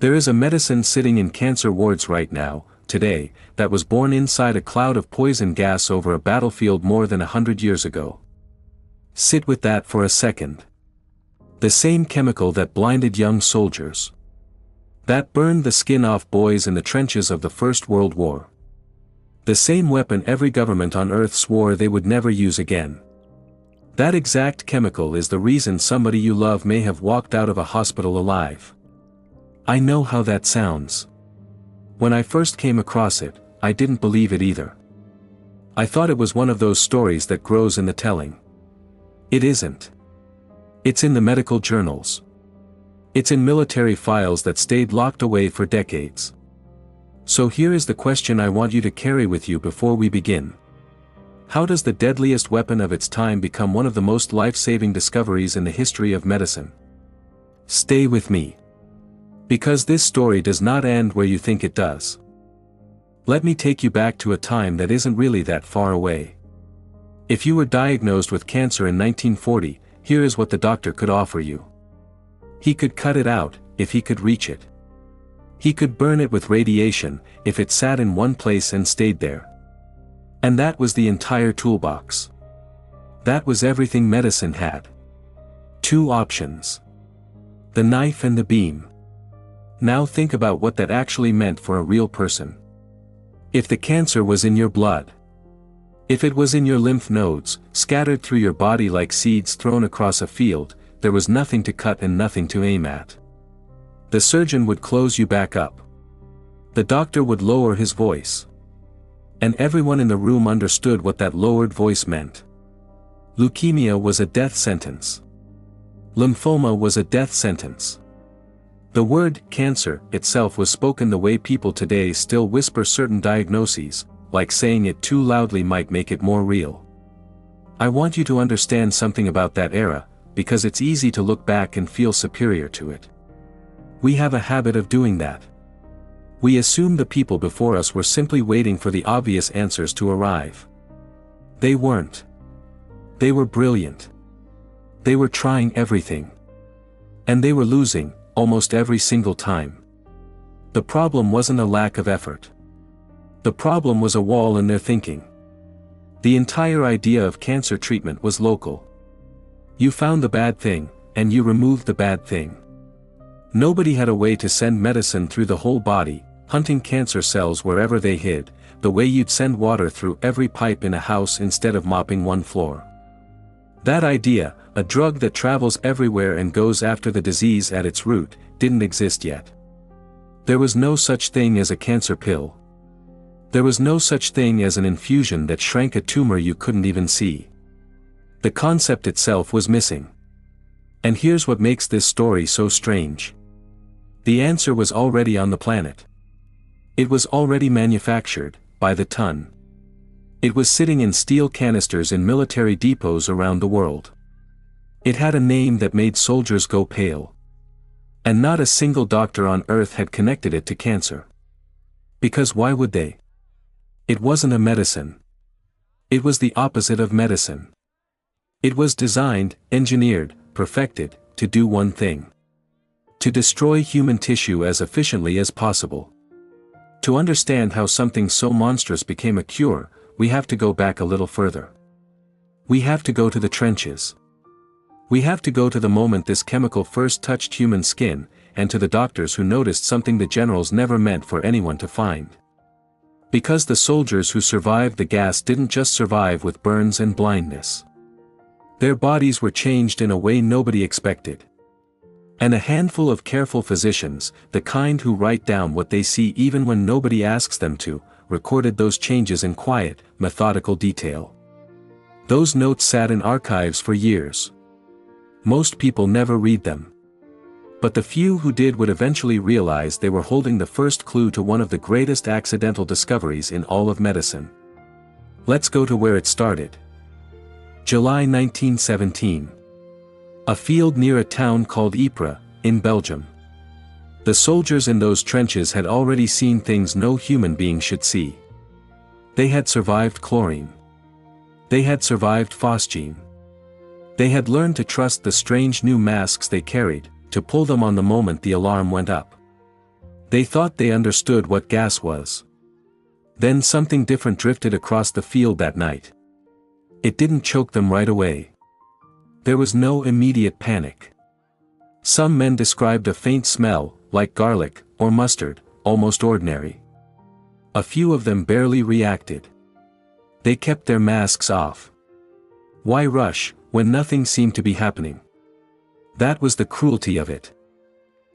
There is a medicine sitting in cancer wards right now, today, that was born inside a cloud of poison gas over a battlefield more than 100 years ago. Sit with that for a second. The same chemical that blinded young soldiers. That burned the skin off boys in the trenches of the First World War. The same weapon every government on Earth swore they would never use again. That exact chemical is the reason somebody you love may have walked out of a hospital alive. I know how that sounds. When I first came across it, I didn't believe it either. I thought it was one of those stories that grows in the telling. It isn't. It's in the medical journals. It's in military files that stayed locked away for decades. So here is the question I want you to carry with you before we begin. How does the deadliest weapon of its time become one of the most life-saving discoveries in the history of medicine? Stay with me. Because this story does not end where you think it does. Let me take you back to a time that isn't really that far away. If you were diagnosed with cancer in 1940, here is what the doctor could offer you. He could cut it out, if he could reach it. He could burn it with radiation, if it sat in one place and stayed there. And that was the entire toolbox. That was everything medicine had. Two options. The knife and the beam. Now think about what that actually meant for a real person. If the cancer was in your blood. If it was in your lymph nodes, scattered through your body like seeds thrown across a field, there was nothing to cut and nothing to aim at. The surgeon would close you back up. The doctor would lower his voice. And everyone in the room understood what that lowered voice meant. Leukemia was a death sentence. Lymphoma was a death sentence. The word cancer itself was spoken the way people today still whisper certain diagnoses, like saying it too loudly might make it more real. I want you to understand something about that era, because it's easy to look back and feel superior to it. We have a habit of doing that. We assume the people before us were simply waiting for the obvious answers to arrive. They weren't. They were brilliant. They were trying everything. And they were losing, almost every single time. The problem wasn't a lack of effort. The problem was a wall in their thinking. The entire idea of cancer treatment was local. You found the bad thing, and you removed the bad thing. Nobody had a way to send medicine through the whole body, hunting cancer cells wherever they hid, the way you'd send water through every pipe in a house instead of mopping one floor. That idea, a drug that travels everywhere and goes after the disease at its root, didn't exist yet. There was no such thing as a cancer pill. There was no such thing as an infusion that shrank a tumor you couldn't even see. The concept itself was missing. And here's what makes this story so strange. The answer was already on the planet. It was already manufactured, by the ton. It was sitting in steel canisters in military depots around the world. It had a name that made soldiers go pale. And not a single doctor on Earth had connected it to cancer. Because why would they? It wasn't a medicine. It was the opposite of medicine. It was designed, engineered, perfected, to do one thing. To destroy human tissue as efficiently as possible. To understand how something so monstrous became a cure, we have to go back a little further. We have to go to the trenches. We have to go to the moment this chemical first touched human skin, and to the doctors who noticed something the generals never meant for anyone to find. Because the soldiers who survived the gas didn't just survive with burns and blindness. Their bodies were changed in a way nobody expected. And a handful of careful physicians, the kind who write down what they see even when nobody asks them to, recorded those changes in quiet, methodical detail. Those notes sat in archives for years. Most people never read them. But the few who did would eventually realize they were holding the first clue to one of the greatest accidental discoveries in all of medicine. Let's go to where it started. July 1917. A field near a town called Ypres, in Belgium. The soldiers in those trenches had already seen things no human being should see. They had survived chlorine. They had survived phosgene. They had learned to trust the strange new masks they carried, to pull them on the moment the alarm went up. They thought they understood what gas was. Then something different drifted across the field that night. It didn't choke them right away. There was no immediate panic. Some men described a faint smell, like garlic or mustard, almost ordinary. A few of them barely reacted. They kept their masks off. Why rush, when nothing seemed to be happening? That was the cruelty of it.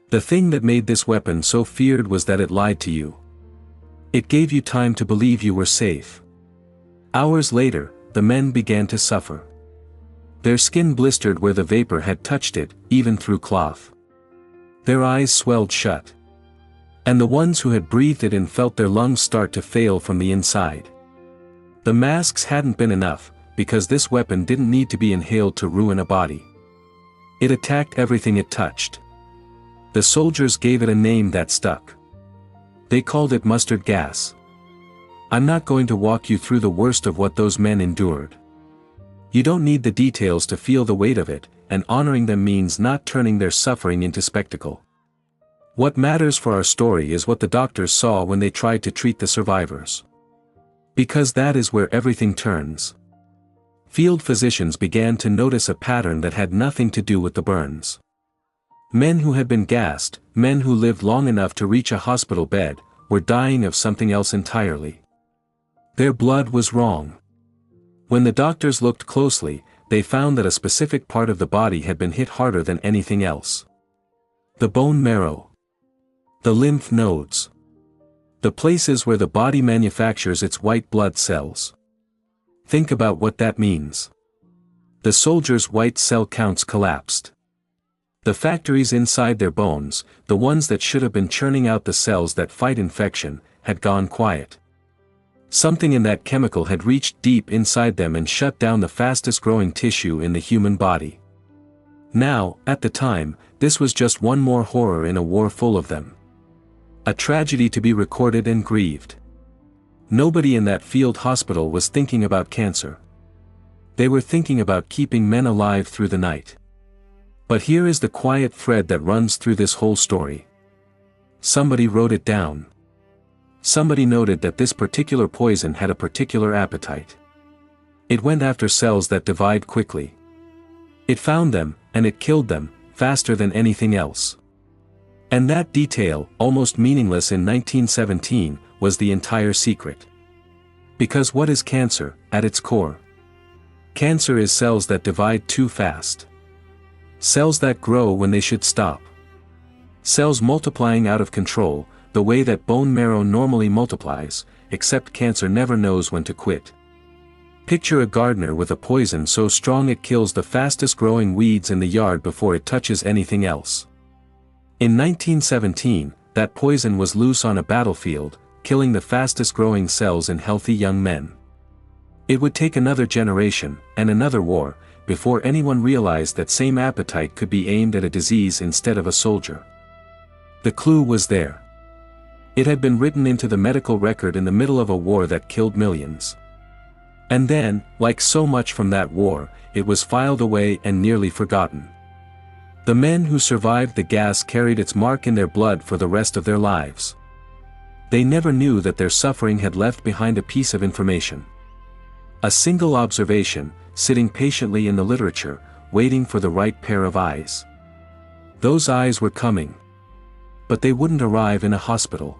The thing that made this weapon so feared was that it lied to you. It gave you time to believe you were safe. Hours later, the men began to suffer. Their skin blistered where the vapor had touched it, even through cloth. Their eyes swelled shut. And the ones who had breathed it in felt their lungs start to fail from the inside. The masks hadn't been enough, because this weapon didn't need to be inhaled to ruin a body. It attacked everything it touched. The soldiers gave it a name that stuck. They called it mustard gas. I'm not going to walk you through the worst of what those men endured. You don't need the details to feel the weight of it, and honoring them means not turning their suffering into spectacle. What matters for our story is what the doctors saw when they tried to treat the survivors. Because that is where everything turns. Field physicians began to notice a pattern that had nothing to do with the burns. Men who had been gassed, men who lived long enough to reach a hospital bed, were dying of something else entirely. Their blood was wrong. When the doctors looked closely, they found that a specific part of the body had been hit harder than anything else. The bone marrow. The lymph nodes. The places where the body manufactures its white blood cells. Think about what that means. The soldiers' white cell counts collapsed. The factories inside their bones, the ones that should have been churning out the cells that fight infection, had gone quiet. Something in that chemical had reached deep inside them and shut down the fastest growing tissue in the human body. Now, at the time, this was just one more horror in a war full of them. A tragedy to be recorded and grieved. Nobody in that field hospital was thinking about cancer. They were thinking about keeping men alive through the night. But here is the quiet thread that runs through this whole story. Somebody wrote it down. Somebody noted that this particular poison had a particular appetite. It went after cells that divide quickly. It found them, and it killed them, faster than anything else. And that detail, almost meaningless in 1917, was the entire secret. Because what is cancer, at its core? Cancer is cells that divide too fast. Cells that grow when they should stop. Cells multiplying out of control, the way that bone marrow normally multiplies, except cancer never knows when to quit. Picture a gardener with a poison so strong it kills the fastest growing weeds in the yard before it touches anything else. In 1917, that poison was loose on a battlefield, killing the fastest growing cells in healthy young men. It would take another generation, and another war, before anyone realized that same appetite could be aimed at a disease instead of a soldier. The clue was there. It had been written into the medical record in the middle of a war that killed millions. And then, like so much from that war, it was filed away and nearly forgotten. The men who survived the gas carried its mark in their blood for the rest of their lives. They never knew that their suffering had left behind a piece of information. A single observation, sitting patiently in the literature, waiting for the right pair of eyes. Those eyes were coming. But they wouldn't arrive in a hospital.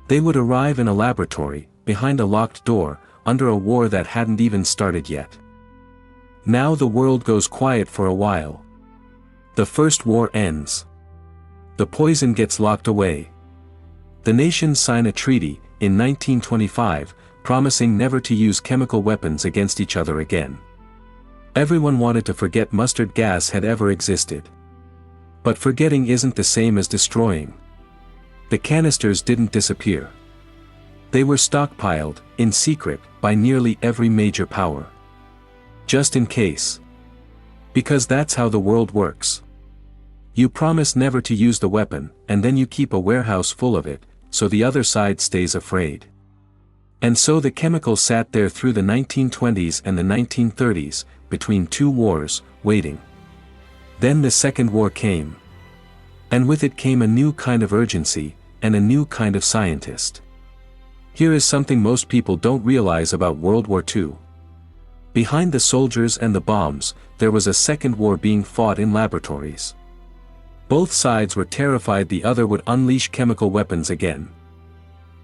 They would arrive in a laboratory, behind a locked door, under a war that hadn't even started yet. Now the world goes quiet for a while. The first war ends. The poison gets locked away. The nations sign a treaty, in 1925, promising never to use chemical weapons against each other again. Everyone wanted to forget mustard gas had ever existed. But forgetting isn't the same as destroying. The canisters didn't disappear. They were stockpiled, in secret, by nearly every major power. Just in case. Because that's how the world works. You promise never to use the weapon, and then you keep a warehouse full of it, so the other side stays afraid. And so the chemical sat there through the 1920s and the 1930s, between two wars, waiting. Then the Second War came. And with it came a new kind of urgency, and a new kind of scientist. Here is something most people don't realize about World War II. Behind the soldiers and the bombs, there was a second war being fought in laboratories. Both sides were terrified the other would unleash chemical weapons again.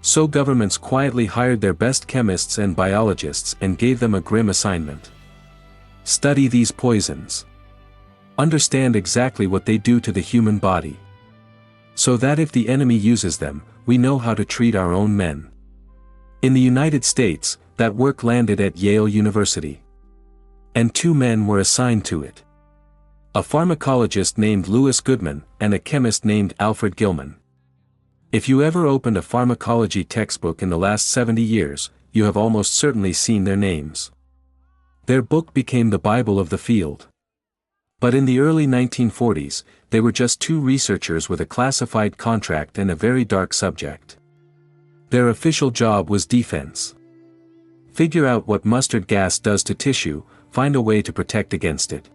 So governments quietly hired their best chemists and biologists and gave them a grim assignment. Study these poisons. Understand exactly what they do to the human body. So that if the enemy uses them, we know how to treat our own men. In the United States, that work landed at Yale University. And 2 men were assigned to it. A pharmacologist named Louis Goodman and a chemist named Alfred Gilman. If you ever opened a pharmacology textbook in the last 70 years, you have almost certainly seen their names. Their book became the Bible of the field. But in the early 1940s, they were just 2 researchers with a classified contract and a very dark subject. Their official job was defense. Figure out what mustard gas does to tissue, find a way to protect against it.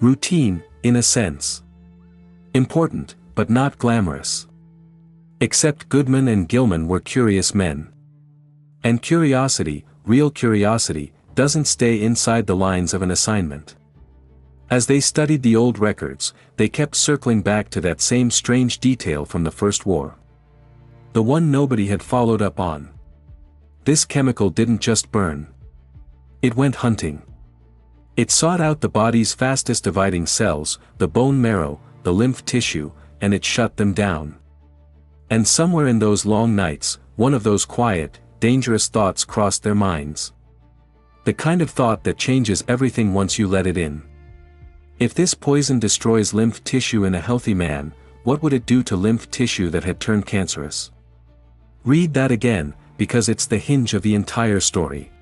Routine, in a sense. Important, but not glamorous. Except Goodman and Gilman were curious men. And curiosity, real curiosity, doesn't stay inside the lines of an assignment. As they studied the old records, they kept circling back to that same strange detail from the First War. The one nobody had followed up on. This chemical didn't just burn. It went hunting. It sought out the body's fastest dividing cells, the bone marrow, the lymph tissue, and it shut them down. And somewhere in those long nights, one of those quiet, dangerous thoughts crossed their minds. The kind of thought that changes everything once you let it in. If this poison destroys lymph tissue in a healthy man, what would it do to lymph tissue that had turned cancerous? Read that again, because it's the hinge of the entire story.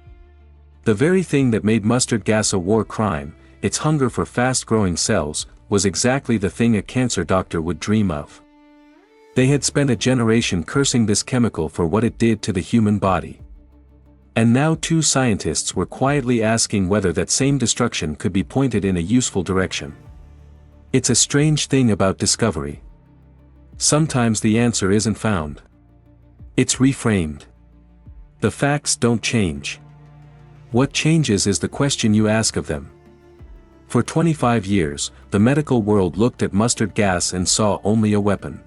The very thing that made mustard gas a war crime, its hunger for fast-growing cells, was exactly the thing a cancer doctor would dream of. They had spent a generation cursing this chemical for what it did to the human body. And now 2 scientists were quietly asking whether that same destruction could be pointed in a useful direction. It's a strange thing about discovery. Sometimes the answer isn't found. It's reframed. The facts don't change. What changes is the question you ask of them. For 25 years, the medical world looked at mustard gas and saw only a weapon.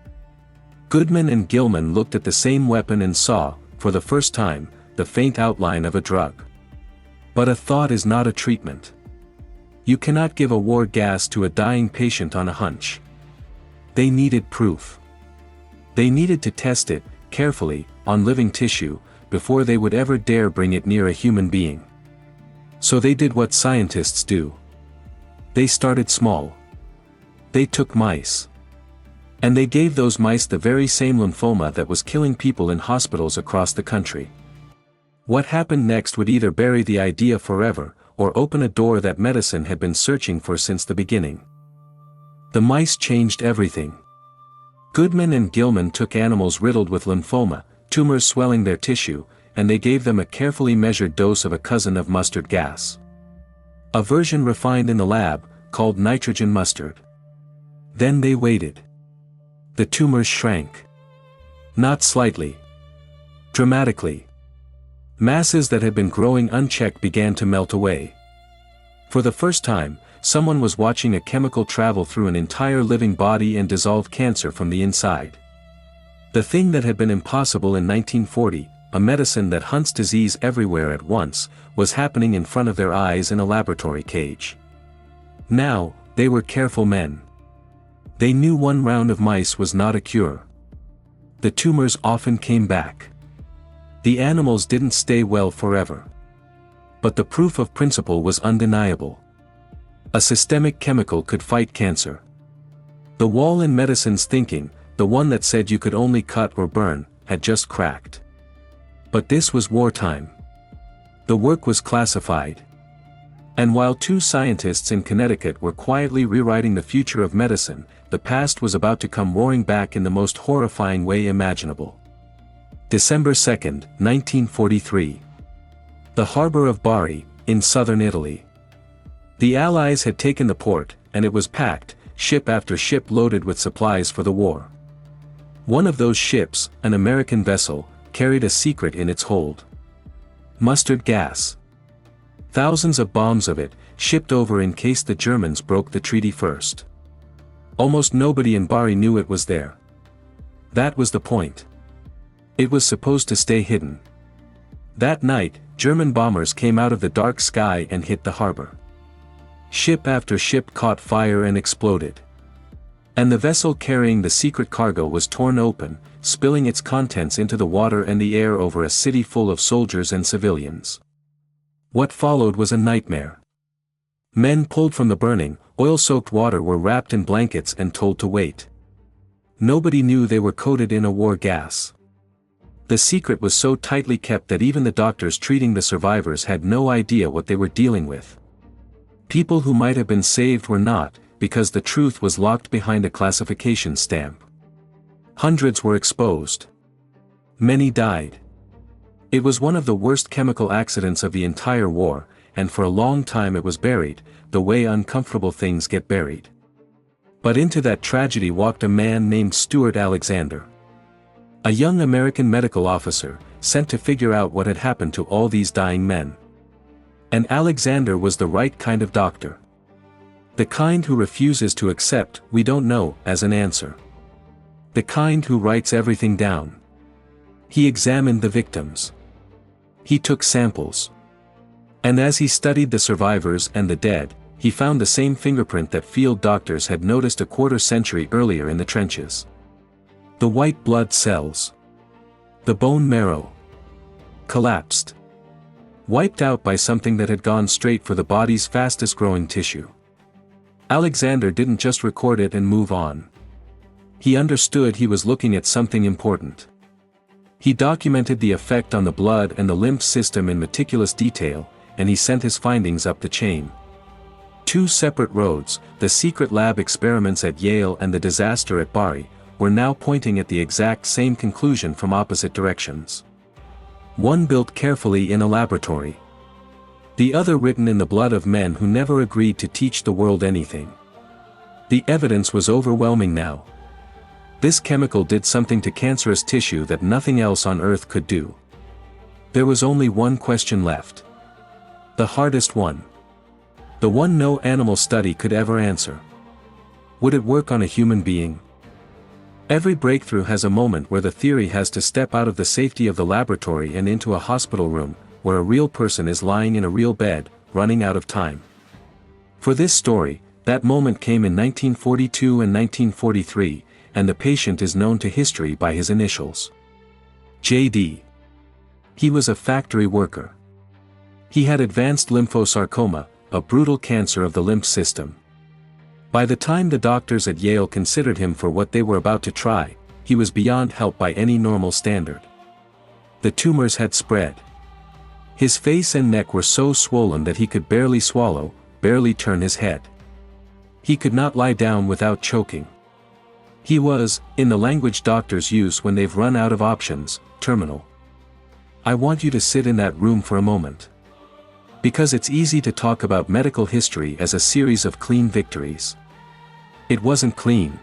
Goodman and Gilman looked at the same weapon and saw, for the first time, the faint outline of a drug. But a thought is not a treatment. You cannot give a war gas to a dying patient on a hunch. They needed proof. They needed to test it, carefully, on living tissue, before they would ever dare bring it near a human being. So they did what scientists do. They started small. They took mice. And they gave those mice the very same lymphoma that was killing people in hospitals across the country. What happened next would either bury the idea forever, or open a door that medicine had been searching for since the beginning. The mice changed everything. Goodman and Gilman took animals riddled with lymphoma, tumors swelling their tissue, and they gave them a carefully measured dose of a cousin of mustard gas. A version refined in the lab, called nitrogen mustard. Then they waited. The tumors shrank. Not slightly. Dramatically. Masses that had been growing unchecked began to melt away. For the first time, someone was watching a chemical travel through an entire living body and dissolve cancer from the inside. The thing that had been impossible in 1940, a medicine that hunts disease everywhere at once, was happening in front of their eyes in a laboratory cage. Now, they were careful men. They knew one round of mice was not a cure. The tumors often came back. The animals didn't stay well forever. But the proof of principle was undeniable. A systemic chemical could fight cancer. The wall in medicine's thinking, the one that said you could only cut or burn, had just cracked. But this was wartime. The work was classified. And while 2 scientists in Connecticut were quietly rewriting the future of medicine, the past was about to come roaring back in the most horrifying way imaginable. December 2, 1943. The harbor of Bari, in southern Italy. The Allies had taken the port, and it was packed, ship after ship loaded with supplies for the war. One of those ships, an American vessel, carried a secret in its hold. Mustard gas. Thousands of bombs of it, shipped over in case the Germans broke the treaty first. Almost nobody in Bari knew it was there. That was the point. It was supposed to stay hidden. That night, German bombers came out of the dark sky and hit the harbor. Ship after ship caught fire and exploded. And the vessel carrying the secret cargo was torn open, spilling its contents into the water and the air over a city full of soldiers and civilians. What followed was a nightmare. Men pulled from the burning, oil-soaked water were wrapped in blankets and told to wait. Nobody knew they were coated in a war gas. The secret was so tightly kept that even the doctors treating the survivors had no idea what they were dealing with. People who might have been saved were not, because the truth was locked behind a classification stamp. Hundreds were exposed. Many died. It was one of the worst chemical accidents of the entire war, and for a long time it was buried, the way uncomfortable things get buried. But into that tragedy walked a man named Stuart Alexander. A young American medical officer, sent to figure out what had happened to all these dying men. And Alexander was the right kind of doctor. The kind who refuses to accept "we don't know" as an answer. The kind who writes everything down. He examined the victims. He took samples. And as he studied the survivors and the dead, he found the same fingerprint that field doctors had noticed a quarter century earlier in the trenches. The white blood cells. The bone marrow. Collapsed. Wiped out by something that had gone straight for the body's fastest growing tissue. Alexander didn't just record it and move on. He understood he was looking at something important. He documented the effect on the blood and the lymph system in meticulous detail, and he sent his findings up the chain. Two separate roads, the secret lab experiments at Yale and the disaster at Bari, were now pointing at the exact same conclusion from opposite directions. One built carefully in a laboratory. The other written in the blood of men who never agreed to teach the world anything. The evidence was overwhelming now. This chemical did something to cancerous tissue that nothing else on Earth could do. There was only one question left. The hardest one. The one no animal study could ever answer. Would it work on a human being? Every breakthrough has a moment where the theory has to step out of the safety of the laboratory and into a hospital room, where a real person is lying in a real bed, running out of time. For this story, that moment came in 1942 and 1943, and the patient is known to history by his initials. J.D. He was a factory worker. He had advanced lymphosarcoma, a brutal cancer of the lymph system. By the time the doctors at Yale considered him for what they were about to try, he was beyond help by any normal standard. The tumors had spread. His face and neck were so swollen that he could barely swallow, barely turn his head. He could not lie down without choking. He was, in the language doctors use when they've run out of options, terminal. I want you to sit in that room for a moment. Because it's easy to talk about medical history as a series of clean victories. It wasn't clean.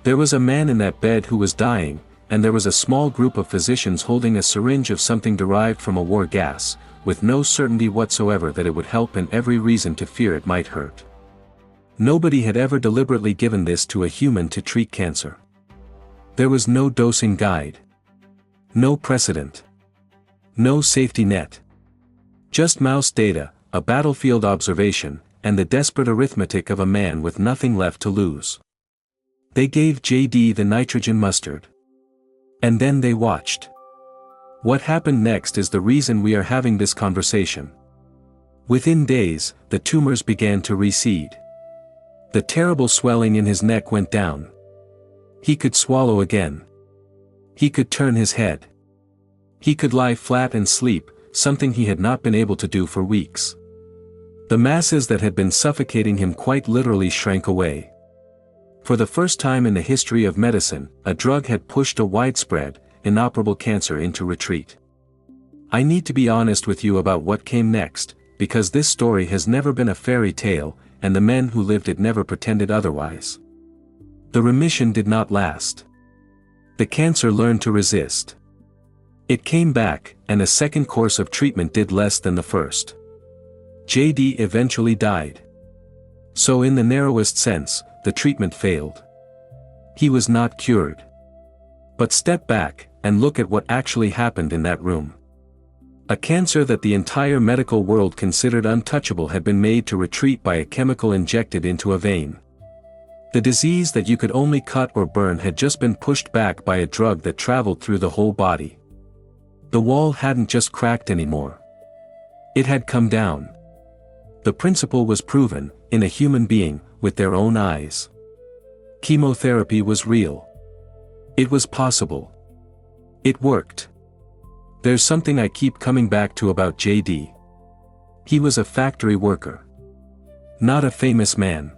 There was a man in that bed who was dying, and there was a small group of physicians holding a syringe of something derived from a war gas, with no certainty whatsoever that it would help and every reason to fear it might hurt. Nobody had ever deliberately given this to a human to treat cancer. There was no dosing guide. No precedent. No safety net. Just mouse data, a battlefield observation, and the desperate arithmetic of a man with nothing left to lose. They gave J.D. the nitrogen mustard. And then they watched. What happened next is the reason we are having this conversation. Within days, the tumors began to recede. The terrible swelling in his neck went down. He could swallow again. He could turn his head. He could lie flat and sleep, something he had not been able to do for weeks. The masses that had been suffocating him quite literally shrank away. For the first time in the history of medicine, a drug had pushed a widespread, inoperable cancer into retreat. I need to be honest with you about what came next, because this story has never been a fairy tale, and the men who lived it never pretended otherwise. The remission did not last. The cancer learned to resist. It came back, and a second course of treatment did less than the first. JD eventually died. So in the narrowest sense, the treatment failed. He was not cured. But step back, and look at what actually happened in that room. A cancer that the entire medical world considered untouchable had been made to retreat by a chemical injected into a vein. The disease that you could only cut or burn had just been pushed back by a drug that traveled through the whole body. The wall hadn't just cracked anymore. It had come down. The principle was proven, in a human being, with their own eyes. Chemotherapy was real. It was possible. It worked. There's something I keep coming back to about JD. He was a factory worker. Not a famous man.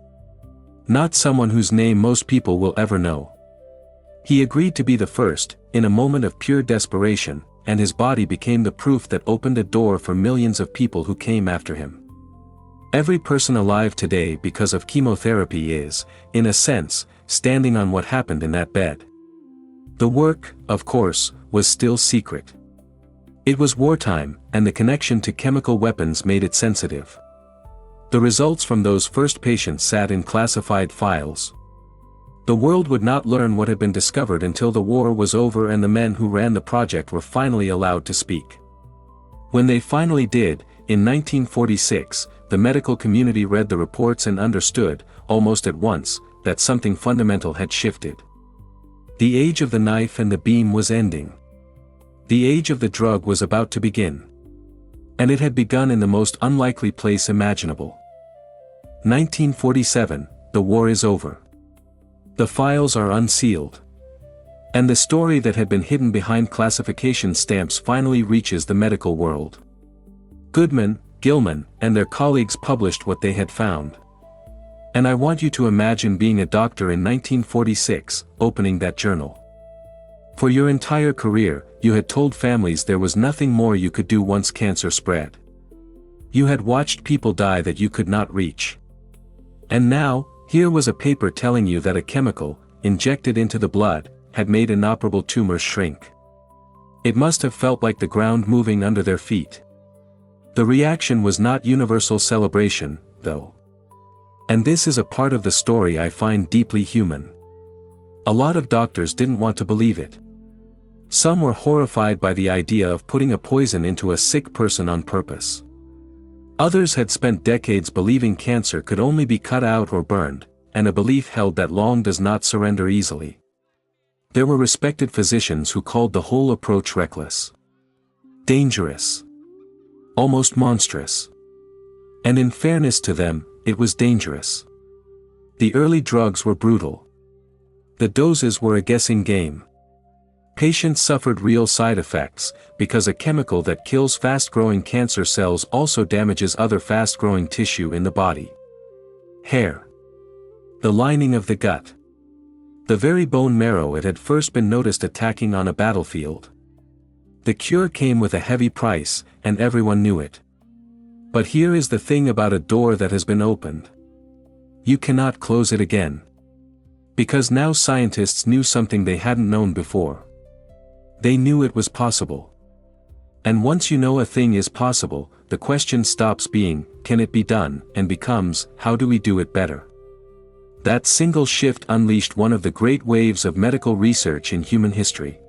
Not someone whose name most people will ever know. He agreed to be the first, in a moment of pure desperation, and his body became the proof that opened a door for millions of people who came after him. Every person alive today because of chemotherapy is, in a sense, standing on what happened in that bed. The work, of course, was still secret. It was wartime, and the connection to chemical weapons made it sensitive. The results from those first patients sat in classified files. The world would not learn what had been discovered until the war was over and the men who ran the project were finally allowed to speak. When they finally did, in 1946, the medical community read the reports and understood, almost at once, that something fundamental had shifted. The age of the knife and the beam was ending. The age of the drug was about to begin. And it had begun in the most unlikely place imaginable. 1947, the war is over. The files are unsealed. And the story that had been hidden behind classification stamps finally reaches the medical world. Goodman, Gilman, and their colleagues published what they had found. And I want you to imagine being a doctor in 1946, opening that journal. For your entire career, you had told families there was nothing more you could do once cancer spread. You had watched people die that you could not reach. And now, here was a paper telling you that a chemical, injected into the blood, had made inoperable tumors shrink. It must have felt like the ground moving under their feet. The reaction was not universal celebration, though. And this is a part of the story I find deeply human. A lot of doctors didn't want to believe it. Some were horrified by the idea of putting a poison into a sick person on purpose. Others had spent decades believing cancer could only be cut out or burned, and a belief held that lung does not surrender easily. There were respected physicians who called the whole approach reckless. Dangerous. Almost monstrous. And in fairness to them, it was dangerous. The early drugs were brutal. The doses were a guessing game. Patients suffered real side effects, because a chemical that kills fast-growing cancer cells also damages other fast-growing tissue in the body. Hair. The lining of the gut. The very bone marrow it had first been noticed attacking on a battlefield. The cure came with a heavy price, and everyone knew it. But here is the thing about a door that has been opened. You cannot close it again. Because now scientists knew something they hadn't known before. They knew it was possible. And once you know a thing is possible, the question stops being, can it be done, and becomes, how do we do it better? That single shift unleashed one of the great waves of medical research in human history.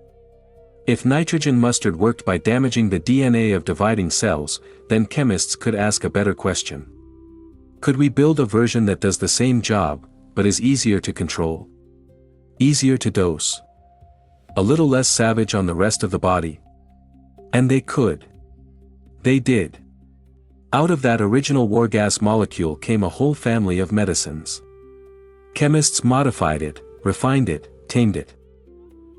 If nitrogen mustard worked by damaging the DNA of dividing cells, then chemists could ask a better question. Could we build a version that does the same job, but is easier to control? Easier to dose? A little less savage on the rest of the body? And they could. They did. Out of that original war gas molecule came a whole family of medicines. Chemists modified it, refined it, tamed it.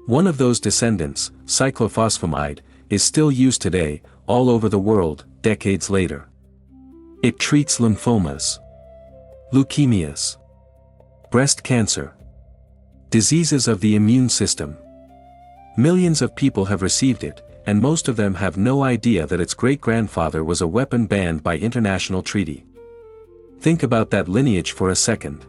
One of those descendants, cyclophosphamide, is still used today, all over the world, decades later. It treats lymphomas, leukemias, breast cancer, diseases of the immune system. Millions of people have received it, and most of them have no idea that its great-grandfather was a weapon banned by international treaty. Think about that lineage for a second.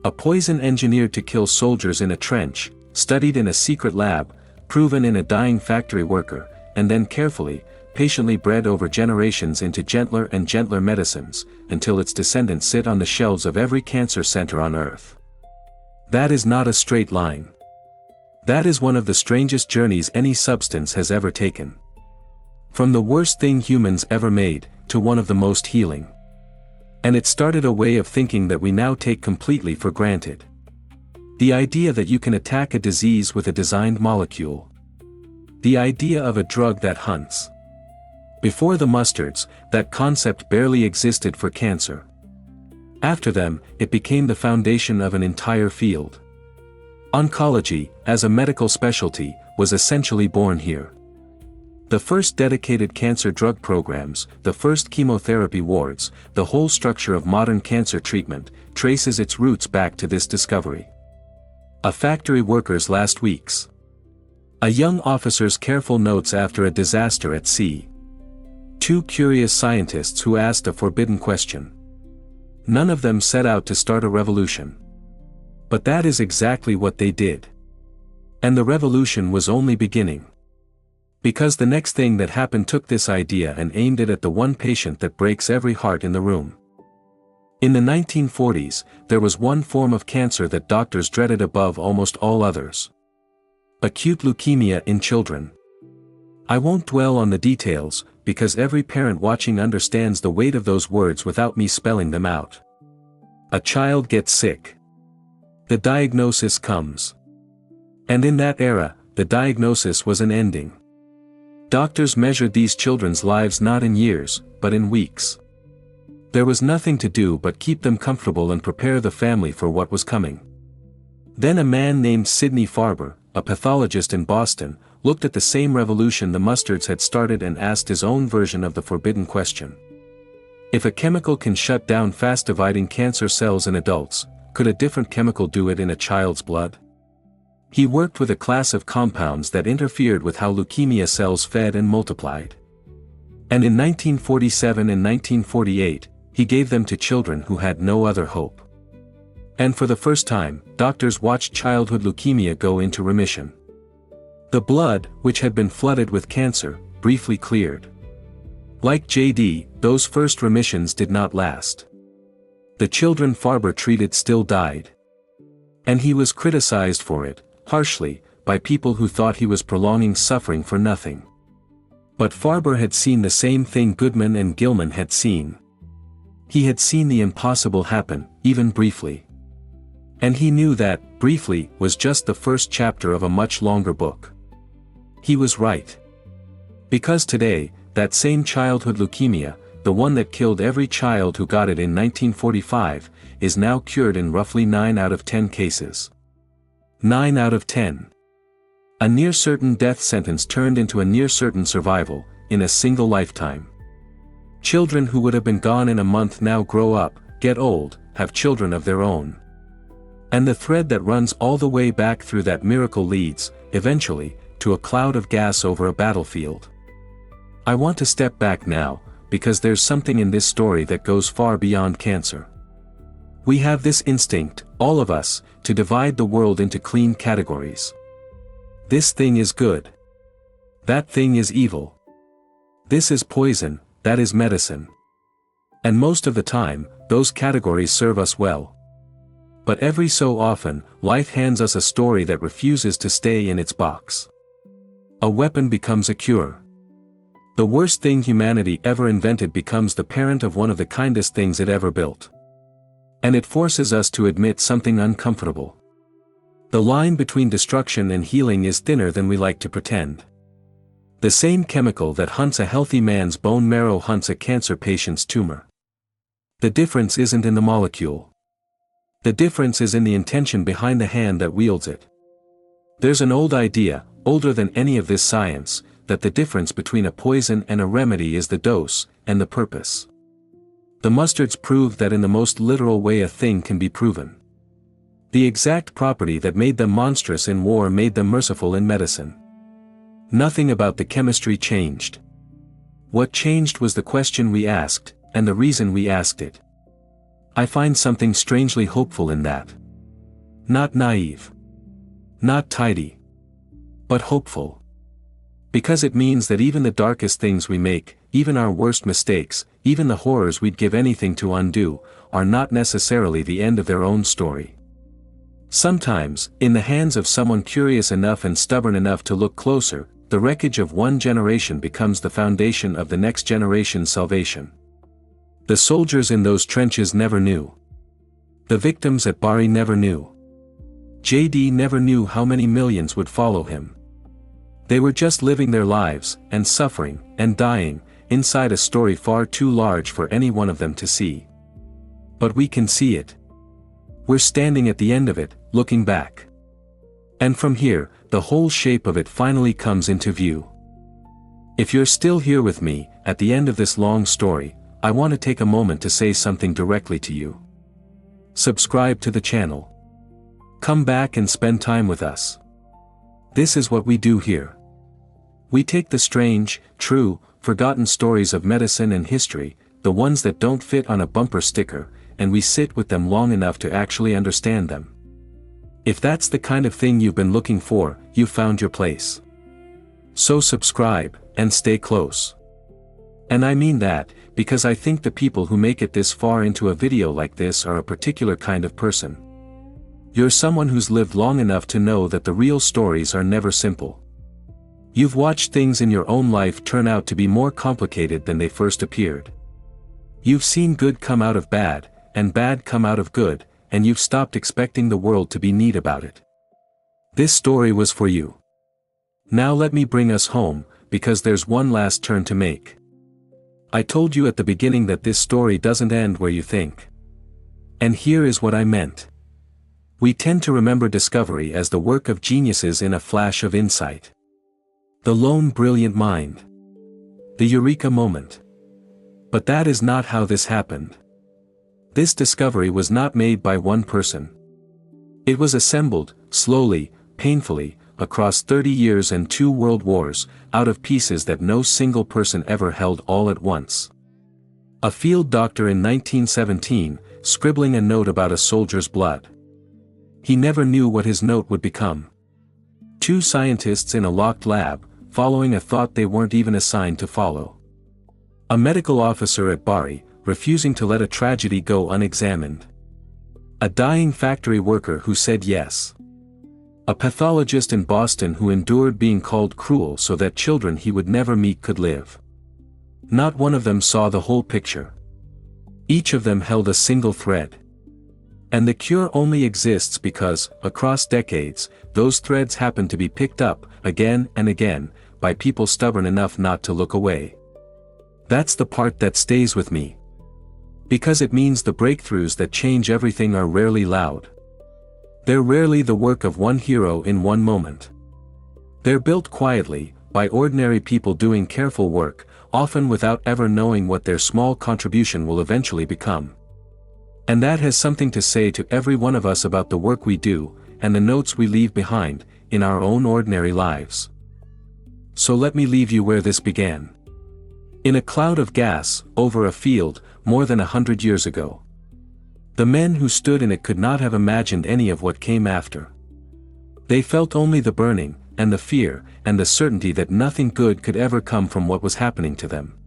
A poison engineered to kill soldiers in a trench, studied in a secret lab, proven in a dying factory worker, and then carefully, patiently bred over generations into gentler and gentler medicines, until its descendants sit on the shelves of every cancer center on Earth. That is not a straight line. That is one of the strangest journeys any substance has ever taken. From the worst thing humans ever made, to one of the most healing. And it started a way of thinking that we now take completely for granted. The idea that you can attack a disease with a designed molecule. The idea of a drug that hunts. Before the mustards, that concept barely existed for cancer. After them, it became the foundation of an entire field. Oncology, as a medical specialty, was essentially born here. The first dedicated cancer drug programs, the first chemotherapy wards, the whole structure of modern cancer treatment, traces its roots back to this discovery. A factory worker's last weeks. A young officer's careful notes after a disaster at sea. Two curious scientists who asked a forbidden question. None of them set out to start a revolution. But that is exactly what they did. And the revolution was only beginning. Because the next thing that happened took this idea and aimed it at the one patient that breaks every heart in the room. In the 1940s, there was one form of cancer that doctors dreaded above almost all others. Acute leukemia in children. I won't dwell on the details, because every parent watching understands the weight of those words without me spelling them out. A child gets sick. The diagnosis comes. And in that era, the diagnosis was an ending. Doctors measured these children's lives not in years, but in weeks. There was nothing to do but keep them comfortable and prepare the family for what was coming. Then a man named Sidney Farber, a pathologist in Boston, looked at the same revolution the mustards had started and asked his own version of the forbidden question. If a chemical can shut down fast-dividing cancer cells in adults, could a different chemical do it in a child's blood? He worked with a class of compounds that interfered with how leukemia cells fed and multiplied. And in 1947 and 1948, he gave them to children who had no other hope. And for the first time, doctors watched childhood leukemia go into remission. The blood, which had been flooded with cancer, briefly cleared. Like JD, those first remissions did not last. The children Farber treated still died. And he was criticized for it, harshly, by people who thought he was prolonging suffering for nothing. But Farber had seen the same thing Goodman and Gilman had seen. He had seen the impossible happen, even briefly. And he knew that, briefly, was just the first chapter of a much longer book. He was right. Because today, that same childhood leukemia, the one that killed every child who got it in 1945, is now cured in roughly 9 out of 10 cases. 9 out of 10. A near-certain death sentence turned into a near-certain survival, in a single lifetime. Children who would have been gone in a month now grow up, get old, have children of their own. And the thread that runs all the way back through that miracle leads, eventually, to a cloud of gas over a battlefield. I want to step back now, because there's something in this story that goes far beyond cancer. We have this instinct, all of us, to divide the world into clean categories. This thing is good. That thing is evil. This is poison, that is medicine. And most of the time, those categories serve us well. But every so often, life hands us a story that refuses to stay in its box. A weapon becomes a cure. The worst thing humanity ever invented becomes the parent of one of the kindest things it ever built. And it forces us to admit something uncomfortable. The line between destruction and healing is thinner than we like to pretend. The same chemical that hunts a healthy man's bone marrow hunts a cancer patient's tumor. The difference isn't in the molecule. The difference is in the intention behind the hand that wields it. There's an old idea, older than any of this science, that the difference between a poison and a remedy is the dose, and the purpose. The mustards proved that in the most literal way a thing can be proven. The exact property that made them monstrous in war made them merciful in medicine. Nothing about the chemistry changed. What changed was the question we asked, and the reason we asked it. I find something strangely hopeful in that. Not naive. Not tidy, but hopeful. Because it means that even the darkest things we make, even our worst mistakes, even the horrors we'd give anything to undo, are not necessarily the end of their own story. Sometimes, in the hands of someone curious enough and stubborn enough to look closer, the wreckage of one generation becomes the foundation of the next generation's salvation. The soldiers in those trenches never knew. The victims at Bari never knew. JD never knew how many millions would follow him. They were just living their lives, and suffering, and dying, inside a story far too large for any one of them to see. But we can see it. We're standing at the end of it, looking back. And from here, the whole shape of it finally comes into view. If you're still here with me, at the end of this long story, I want to take a moment to say something directly to you. Subscribe to the channel. Come back and spend time with us. This is what we do here. We take the strange, true, forgotten stories of medicine and history, the ones that don't fit on a bumper sticker, and we sit with them long enough to actually understand them. If that's the kind of thing you've been looking for, you've found your place. So subscribe, and stay close. And I mean that, because I think the people who make it this far into a video like this are a particular kind of person. You're someone who's lived long enough to know that the real stories are never simple. You've watched things in your own life turn out to be more complicated than they first appeared. You've seen good come out of bad, and bad come out of good, and you've stopped expecting the world to be neat about it. This story was for you. Now let me bring us home, because there's one last turn to make. I told you at the beginning that this story doesn't end where you think. And here is what I meant. We tend to remember discovery as the work of geniuses in a flash of insight. The lone brilliant mind. The eureka moment. But that is not how this happened. This discovery was not made by one person. It was assembled, slowly, painfully, across 30 years and 2 world wars, out of pieces that no single person ever held all at once. A field doctor in 1917, scribbling a note about a soldier's blood. He never knew what his note would become. 2 scientists in a locked lab, following a thought they weren't even assigned to follow. A medical officer at Bari, refusing to let a tragedy go unexamined. A dying factory worker who said yes. A pathologist in Boston who endured being called cruel so that children he would never meet could live. Not one of them saw the whole picture. Each of them held a single thread. And the cure only exists because, across decades, those threads happen to be picked up, again and again, by people stubborn enough not to look away. That's the part that stays with me. Because it means the breakthroughs that change everything are rarely loud. They're rarely the work of one hero in one moment. They're built quietly, by ordinary people doing careful work, often without ever knowing what their small contribution will eventually become. And that has something to say to every one of us about the work we do, and the notes we leave behind, in our own ordinary lives. So let me leave you where this began. In a cloud of gas, over a field, more than 100 years ago. The men who stood in it could not have imagined any of what came after. They felt only the burning, and the fear, and the certainty that nothing good could ever come from what was happening to them.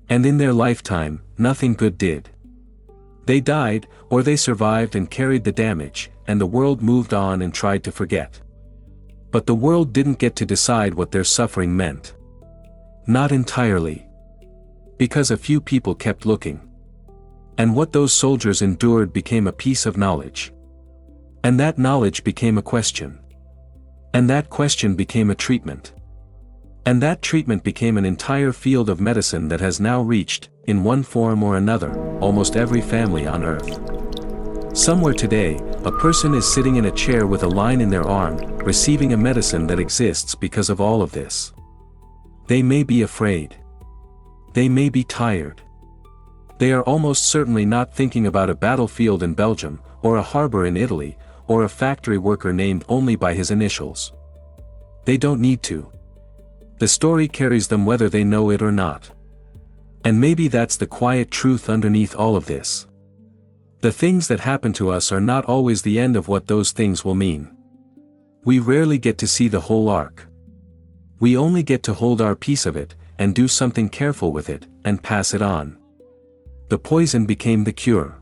And in their lifetime, nothing good did. They died, or they survived and carried the damage, and the world moved on and tried to forget. But the world didn't get to decide what their suffering meant. Not entirely. Because a few people kept looking. And what those soldiers endured became a piece of knowledge. And that knowledge became a question. And that question became a treatment. And that treatment became an entire field of medicine that has now reached, in one form or another, almost every family on Earth. Somewhere today, a person is sitting in a chair with a line in their arm, receiving a medicine that exists because of all of this. They may be afraid. They may be tired. They are almost certainly not thinking about a battlefield in Belgium, or a harbor in Italy, or a factory worker named only by his initials. They don't need to. The story carries them whether they know it or not. And maybe that's the quiet truth underneath all of this. The things that happen to us are not always the end of what those things will mean. We rarely get to see the whole arc. We only get to hold our piece of it, and do something careful with it, and pass it on. The poison became the cure.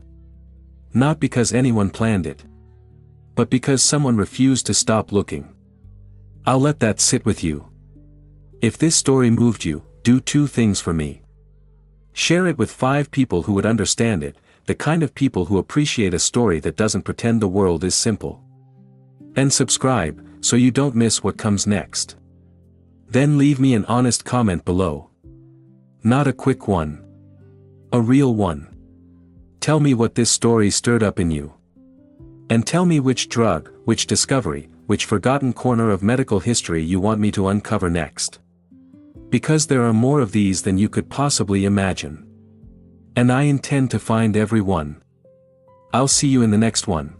Not because anyone planned it, but because someone refused to stop looking. I'll let that sit with you. If this story moved you, do two things for me. Share it with 5 people who would understand it, the kind of people who appreciate a story that doesn't pretend the world is simple. And subscribe, so you don't miss what comes next. Then leave me an honest comment below. Not a quick one. A real one. Tell me what this story stirred up in you. And tell me which drug, which discovery, which forgotten corner of medical history you want me to uncover next. Because there are more of these than you could possibly imagine. And I intend to find every one. I'll see you in the next one.